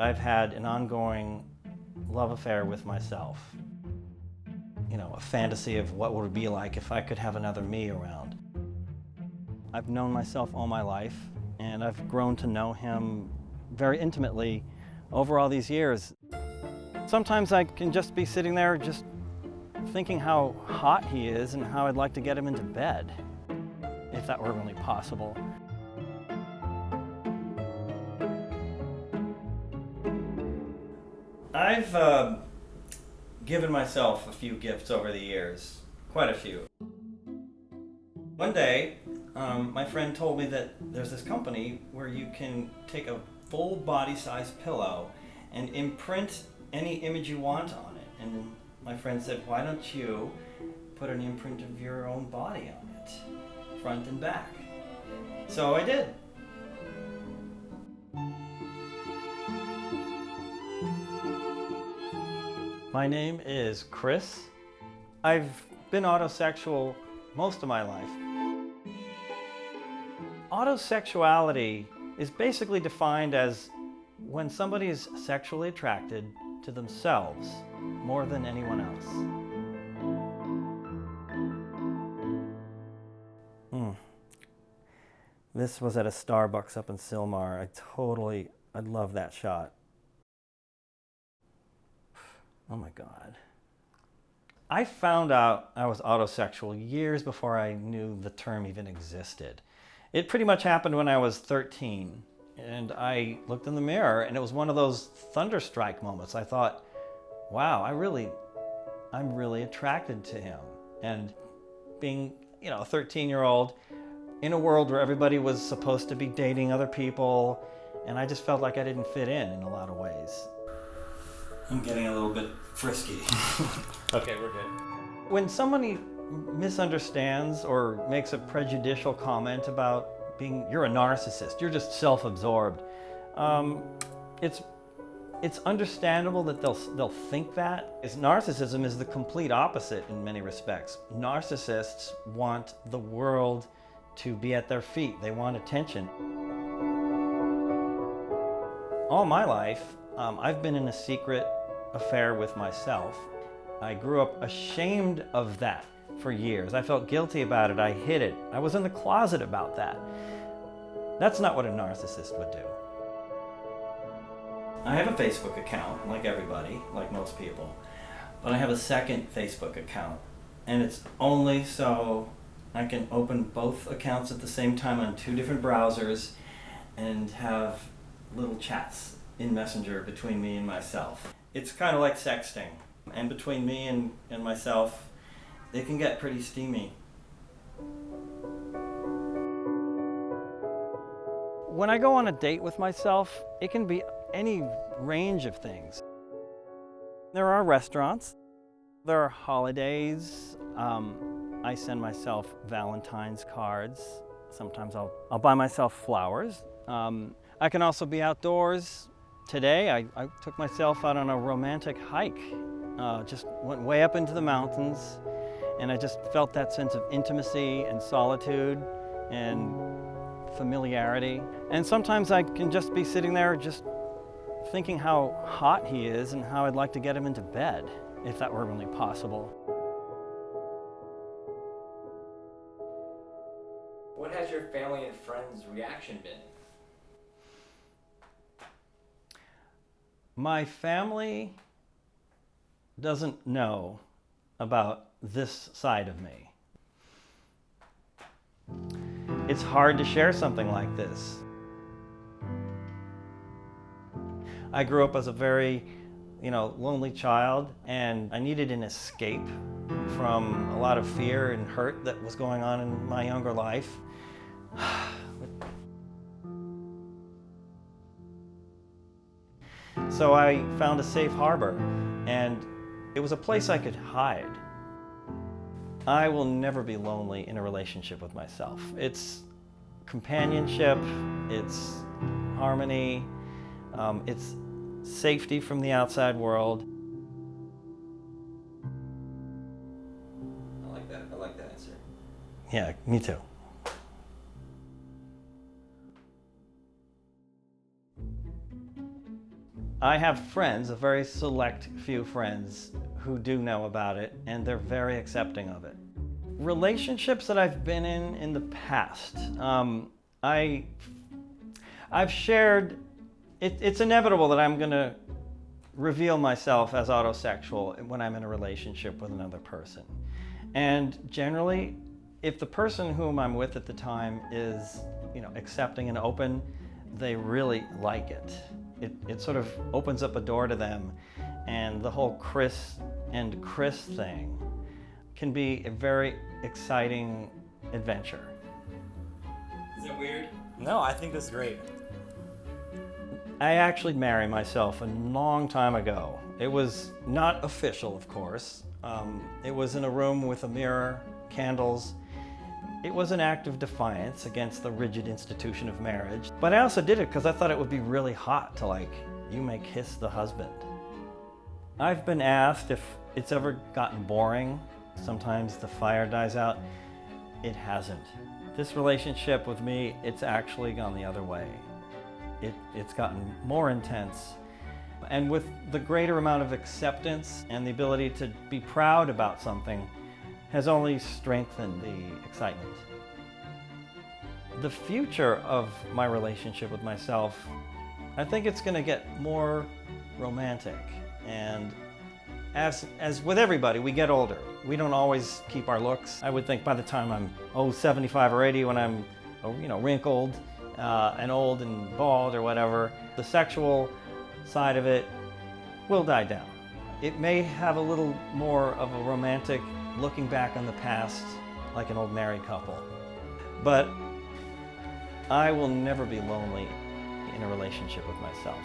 I've had an ongoing love affair with myself. You know, a fantasy of what would it be like if I could have another me around. I've known myself all my life, and I've grown to know him very intimately over all these years. Sometimes I can just be sitting there just thinking how hot he is and how I'd like to get him into bed, if that were really possible. I've given myself a few gifts over the years, quite a few. One day, my friend told me that there's this company where you can take a full body-size pillow and imprint any image you want on it. And my friend said, why don't you put an imprint of your own body on it, front and back? So I did. My name is Chris. I've been autosexual most of my life. Autosexuality is basically defined as when somebody is sexually attracted to themselves more than anyone else. This was at a Starbucks up in Sylmar. I love that shot. Oh my God. I found out I was autosexual years before I knew the term even existed. It pretty much happened when I was 13, and I looked in the mirror, and it was one of those thunderstrike moments. I thought, wow, I'm really attracted to him. And being, a 13-year-old in a world where everybody was supposed to be dating other people, and I just felt like I didn't fit in a lot of ways. I'm getting a little bit frisky. Okay, we're good. When somebody misunderstands or makes a prejudicial comment about you're a narcissist, you're just self-absorbed, it's understandable that they'll think that. Narcissism is the complete opposite in many respects. Narcissists want the world to be at their feet. They want attention. All my life, I've been in a secret affair with myself. I grew up ashamed of that for years. I felt guilty about it. I hid it. I was in the closet about that. That's not what a narcissist would do. I have a Facebook account, like everybody, like most people, but I have a second Facebook account, and it's only so I can open both accounts at the same time on two different browsers and have little chats in Messenger between me and myself. It's kind of like sexting, and between me and myself, it can get pretty steamy. When I go on a date with myself, it can be any range of things. There are restaurants, there are holidays. I send myself Valentines cards. Sometimes I'll buy myself flowers. I can also be outdoors. Today, I took myself out on a romantic hike. Just went way up into the mountains, and I just felt that sense of intimacy and solitude and familiarity. And sometimes I can just be sitting there just thinking how hot he is and how I'd like to get him into bed, if that were really possible. What has your family and friends' reaction been? My family doesn't know about this side of me. It's hard to share something like this. I grew up as a very, lonely child, and I needed an escape from a lot of fear and hurt that was going on in my younger life. So I found a safe harbor, and it was a place I could hide. I will never be lonely in a relationship with myself. It's companionship, it's harmony, it's safety from the outside world. I like that answer. Yeah, me too. I have friends, a very select few friends, who do know about it, and they're very accepting of it. Relationships that I've been in the past, I've shared, it's inevitable that I'm gonna reveal myself as autosexual when I'm in a relationship with another person. And generally, if the person whom I'm with at the time is, accepting and open, they really like it. It sort of opens up a door to them, and the whole Chris and Chris thing can be a very exciting adventure. Is that weird? No, I think that's great. I actually married myself a long time ago. It was not official, of course. It was in a room with a mirror, candles. It was an act of defiance against the rigid institution of marriage. But I also did it because I thought it would be really hot to you may kiss the husband. I've been asked if it's ever gotten boring. Sometimes the fire dies out. It hasn't. This relationship with me, it's actually gone the other way. It's gotten more intense. And with the greater amount of acceptance and the ability to be proud about something has only strengthened the excitement. The future of my relationship with myself, I think it's going to get more romantic. And as with everybody, we get older. We don't always keep our looks. I would think by the time I'm 75 or 80, when I'm wrinkled and old and bald or whatever, the sexual side of it will die down. It may have a little more of a romantic looking back on the past, like an old married couple. But I will never be lonely in a relationship with myself.